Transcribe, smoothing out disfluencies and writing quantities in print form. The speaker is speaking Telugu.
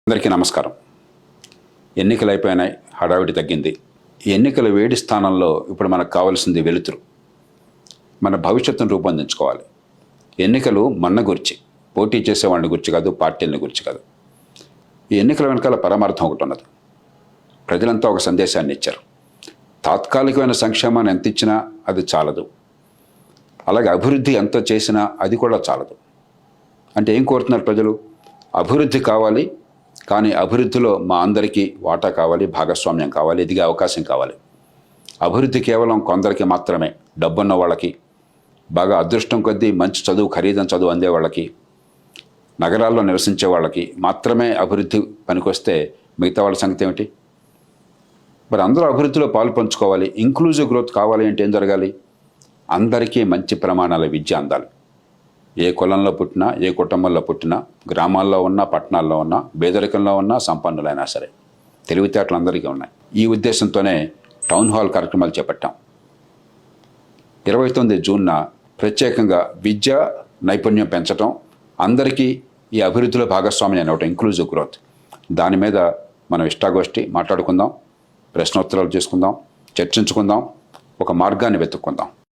అందరికీ నమస్కారం. ఎన్నికలు అయిపోయినాయి, హడావిడి తగ్గింది. ఈ ఎన్నికల వేడి స్థానంలో ఇప్పుడు మనకు కావాల్సింది వెలుతురు. మన భవిష్యత్తును రూపొందించుకోవాలి. ఎన్నికలు మన గురించి, పోటీ చేసేవాడిని గురించి కాదు, పార్టీలని గురించి కాదు. ఈ ఎన్నికల వెనకాల పరమార్థం ఒకటి ఉన్నది. ప్రజలంతా ఒక సందేశాన్ని ఇచ్చారు. తాత్కాలికమైన సంక్షేమాన్ని ఎంత ఇచ్చినా అది చాలదు, అలాగే అభివృద్ధి ఎంత చేసినా అది కూడా చాలదు. అంటే ఏం కోరుతున్నారు ప్రజలు? అభివృద్ధి కావాలి, కానీ అభివృద్ధిలో మా అందరికీ వాటా కావాలి, భాగస్వామ్యం కావాలి, ఎదిగే అవకాశం కావాలి. అభివృద్ధి కేవలం కొందరికి మాత్రమే, డబ్బున్న వాళ్ళకి, బాగా అదృష్టం కొద్దీ మంచి చదువు, ఖరీదైన చదువు అందే వాళ్ళకి, నగరాల్లో నివసించే వాళ్ళకి మాత్రమే అభివృద్ధి పనికొస్తే మిగతా వాళ్ళ సంగతి ఏమిటి? మరి అందరూ అభివృద్ధిలో పాలు పంచుకోవాలి. ఇంక్లూజివ్ గ్రోత్ కావాలి అంటే ఏం జరగాలి? అందరికీ మంచి ప్రమాణాల విద్య అందాలి. ఏ కులంలో పుట్టినా, ఏ కుటుంబంలో పుట్టినా, గ్రామాల్లో ఉన్నా, పట్టణాల్లో ఉన్నా, పేదరికంలో ఉన్నా, సంపన్నులైనా సరే తెలివితేటలు అందరికీ ఉన్నాయి. ఈ ఉద్దేశంతోనే టౌన్ హాల్ కార్యక్రమాలు చేపట్టాం. 29 జూన్న ప్రత్యేకంగా విద్య నైపుణ్యం పెంచడం, అందరికీ ఈ అభివృద్ధిలో భాగస్వామ్యం అవటం, ఇంక్లూజివ్ గ్రోత్, దాని మీద మనం ఇష్టాగోష్ఠి మాట్లాడుకుందాం, ప్రశ్నోత్తరాలు చేసుకుందాం, చర్చించుకుందాం, ఒక మార్గాన్ని వెతుక్కుందాం.